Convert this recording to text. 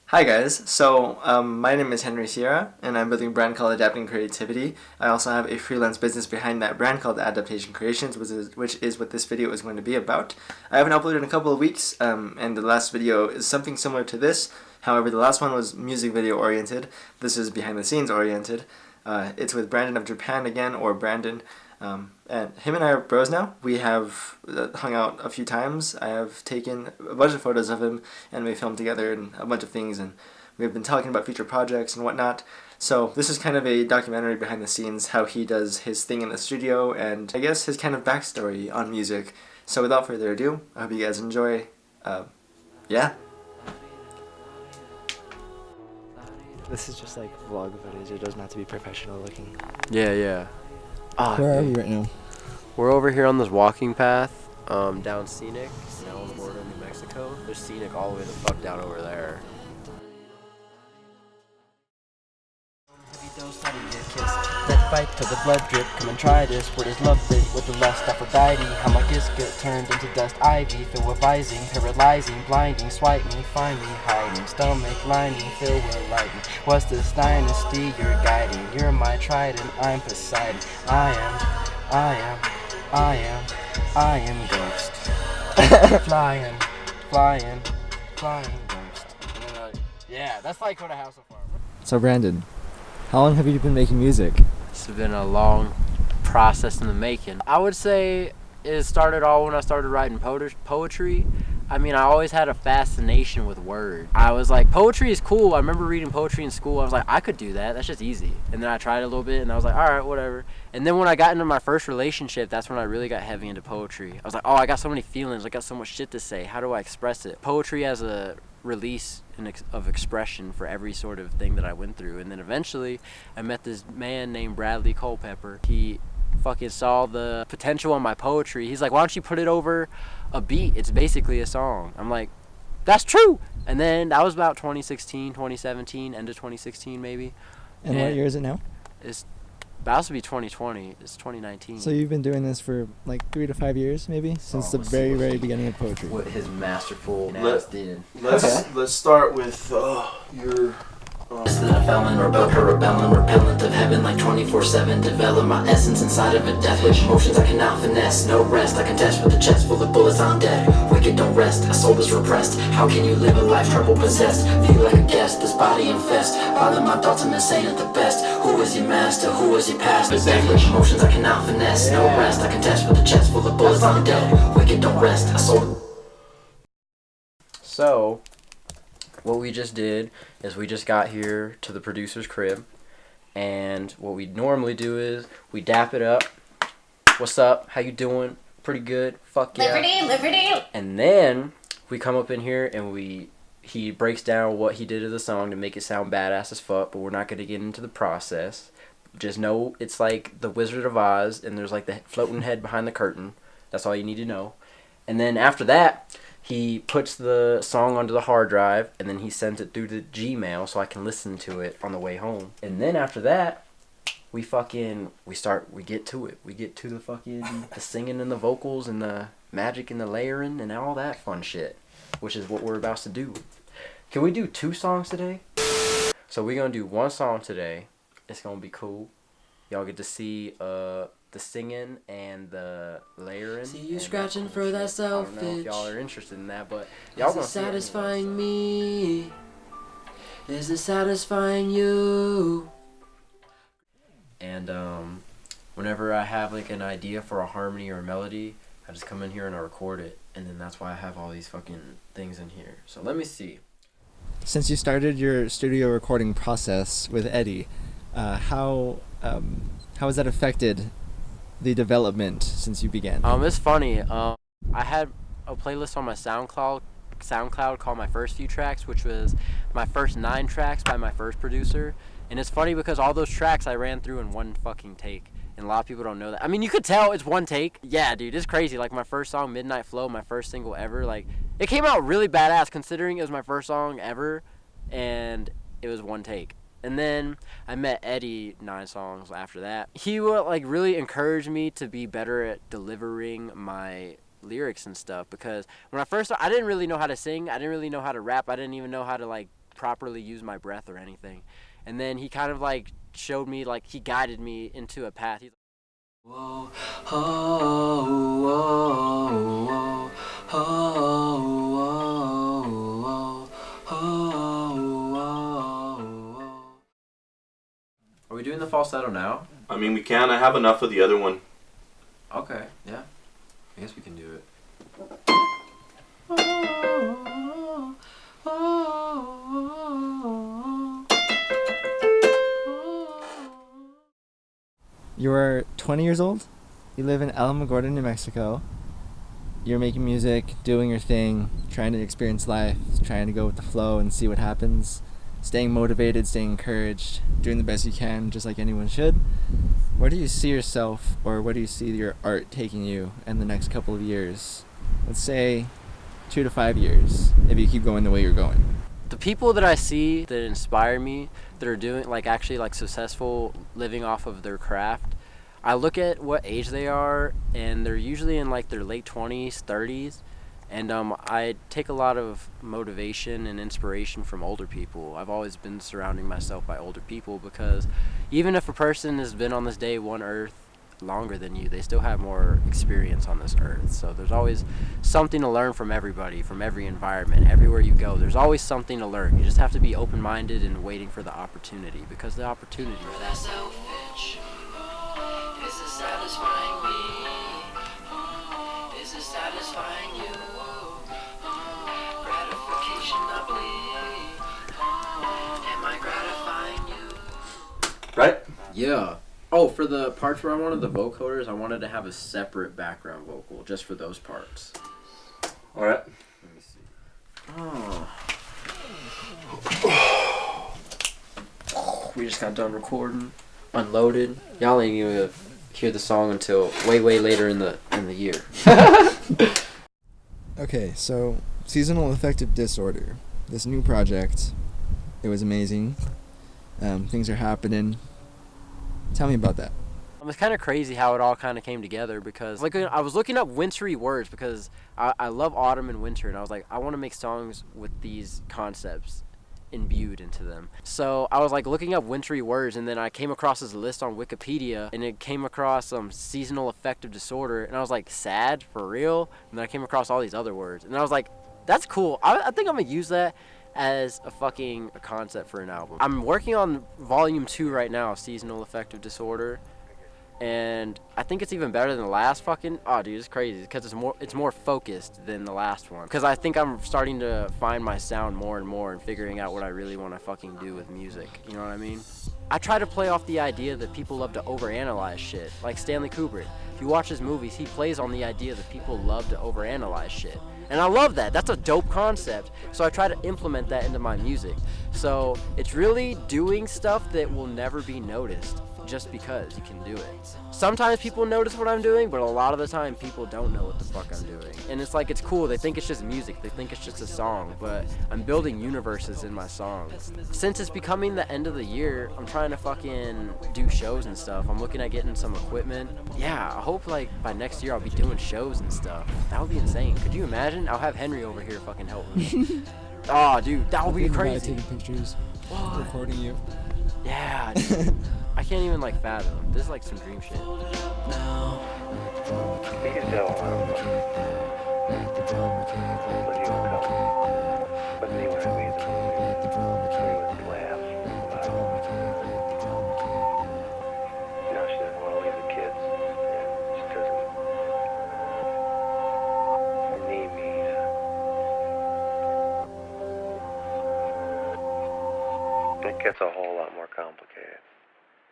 Hi guys, my name is Henry Sierra, and I'm building a brand called Adapting Creativity. I also have a freelance business behind that brand called Adaptation Creations, which is what this video is going to be about. I haven't uploaded in a couple of weeks, and the last video is something similar to this. However, the last one was music video oriented. This is behind the scenes oriented. It's with Brandon of Japan again, or Brandon. And him and I are bros now. We have hung out a few times. I have taken a bunch of photos of him, and we filmed together and a bunch of things, and we've been talking about future projects and whatnot. So this is kind of a documentary behind the scenes, how he does his thing in the studio, and I guess his kind of backstory on music. So without further ado, I hope you guys enjoy. Yeah. This is just like vlog footage. It doesn't have to be professional looking. Yeah. Where are we right now? We're over here on this walking path, down Scenic, down on the border of New Mexico. There's Scenic all the way the fuck down over there. Let bite till the blood drip. Come and try this. Where does love fit with the lust Aphrodite? How my gifts get turned into dust ivy. Filled with vising, paralyzing, blinding. Swipe me, find me, hiding. Stomach lining, filled with lightning. What's this dynasty you're guiding? You're my trident, I'm Poseidon. I am ghost. flying ghost. And then, yeah, that's like what I have so far. So Brandon, how long have you been making music? It's been a long process in the making. I would say it started all when I started writing poetry. I mean, I always had a fascination with words. I was like, poetry is cool. I remember reading poetry in school. I was like, I could do that. That's just easy. And then I tried it a little bit, and I was like, all right, whatever. And then when I got into my first relationship, that's when I really got heavy into poetry. I was like, oh, I got so many feelings. I got so much shit to say. How do I express it? Poetry as a release of expression for every sort of thing that I went through. And then eventually, I met this man named Bradley Culpepper. He fucking saw the potential in my poetry. He's like, why don't you put it over a beat? It's basically a song. I'm like, that's true. And then that was about 2016, 2017, end of 2016 maybe. And what year is it now? It's about to be 2020. It's 2019. So you've been doing this for like 3 to 5 years maybe? Since the very beginning of poetry. What his masterful ass did. Let's start with your That a felon, rebel, rebelling, repellent of heaven like 24/7. Develop my essence inside of a death wish. Emotions I cannot finesse, no rest. I contest with a chest full of bullets, I'm dead. Wicked don't rest, a soul is repressed. How can you live a life trouble possessed? Feel like a guest, this body infest. Bother my thoughts, I'm insane at the best. Who is your master? Who is your pastor? Death wish, emotions I cannot finesse, no rest. I contest with a chest full of bullets, I'm dead. Wicked don't rest, a soul. So, what we just did is we just got here to the producer's crib, and what we normally do is we dap it up. What's up? How you doing? Pretty good. Fuck yeah. Liberty. And then we come up in here and he breaks down what he did to the song to make it sound badass as fuck, but we're not going to get into the process. Just know it's like the Wizard of Oz, and there's like the floating head behind the curtain. That's all you need to know. And then after that, he puts the song onto the hard drive, and then he sends it through to Gmail so I can listen to it on the way home. And then after that, we get to it. We get to the fucking the singing and the vocals and the magic and the layering and all that fun shit, which is what we're about to do. Can we do 2 songs today? So we're gonna do 1 song today. It's gonna be cool. Y'all get to see the singing and the layering. See you scratching for that selfish. I don't know if y'all are interested in that, but y'all gonna see it anyway, satisfying me? Is it satisfying you? And whenever I have like an idea for a harmony or a melody, I just come in here and I record it, and then that's why I have all these fucking things in here. So let me see. Since you started your studio recording process with Eddie, how has that affected the development since you began? It's funny. I had a playlist on my SoundCloud called My First Few Tracks, which was my first 9 tracks by my first producer. And it's funny because all those tracks I ran through in 1 fucking take. And a lot of people don't know that. I mean, you could tell it's 1 take. Yeah, dude, it's crazy. Like my first song, Midnight Flow, my first single ever. Like, it came out really badass considering it was my first song ever. And it was 1 take. And then I met Eddie 9 songs after that. He would like really encourage me to be better at delivering my lyrics and stuff, because when I first started, I didn't really know how to sing. I didn't really know how to rap. I didn't even know how to like properly use my breath or anything. And then he kind of like showed me, like he guided me into a path. He's Whoa, oh, oh, oh, oh, oh, oh. Are we doing the falsetto now? I mean, we can. I have enough of the other one. Okay, yeah. I guess we can do it. You're 20 years old. You live in Alamogordo, New Mexico. You're making music, doing your thing, trying to experience life, trying to go with the flow and see what happens, staying motivated, staying encouraged, doing the best you can, just like anyone should. Where do you see yourself, or where do you see your art taking you in the next couple of years? Let's say 2 to 5 years, if you keep going the way you're going. The people that I see that inspire me, that are doing like actually like successful living off of their craft, I look at what age they are, and they're usually in like their late 20s, 30s, and I take a lot of motivation and inspiration from older people. I've always been surrounding myself by older people because even if a person has been on this day one earth longer than you, they still have more experience on this earth. So there's always something to learn from everybody, from every environment, everywhere you go. There's always something to learn. You just have to be open-minded and waiting for the opportunity, because the opportunity That selfish. Is it satisfying me? Is it satisfying you? Gratification doubly. Am I gratifying you? Right? Yeah. Oh, for the parts where I wanted the vocoders, I wanted to have a separate background vocal just for those parts. All right. Let me see. Oh. We just got done recording, unloaded. Y'all ain't even hear the song until way later in the year. Okay, so Seasonal Affective Disorder, this new project, it was amazing. Things are happening. Tell me about that. It's kind of crazy how it all kind of came together, because like I was looking up wintry words because I love autumn and winter, and I was like, I want to make songs with these concepts imbued into them. So I was like looking up wintry words, and then I came across this list on Wikipedia, and it came across seasonal affective disorder, and I was like, sad for real? And then I came across all these other words, and I was like, that's cool. I think I'm gonna use that as a concept for an album. I'm working on volume 2 right now of Seasonal Affective Disorder, and I think it's even better than the last dude, it's crazy because it's more focused than the last one, because I think I'm starting to find my sound more and more and figuring out what I really want to fucking do with music, you know what I mean? I try to play off the idea that people love to overanalyze shit, like Stanley Kubrick. If you watch his movies, he plays on the idea that people love to overanalyze shit. And I love that. That's a dope concept. So I try to implement that into my music. So it's really doing stuff that will never be noticed just because you can do it. Sometimes people notice what I'm doing, but a lot of the time people don't know what the fuck I'm doing. And it's like, it's cool. They think it's just music. They think it's just a song, but I'm building universes in my songs. Since it's becoming the end of the year, I'm trying to fucking do shows and stuff. I'm looking at getting some equipment. Yeah, I hope like by next year I'll be doing shows and stuff. That would be insane. Could you imagine? I'll have Henry over here fucking help me. Oh, dude, that would be crazy. Taking pictures, What? recording you. Yeah, dude. I can't even like fathom. This is like some dream shit. It gets a whole lot more complicated.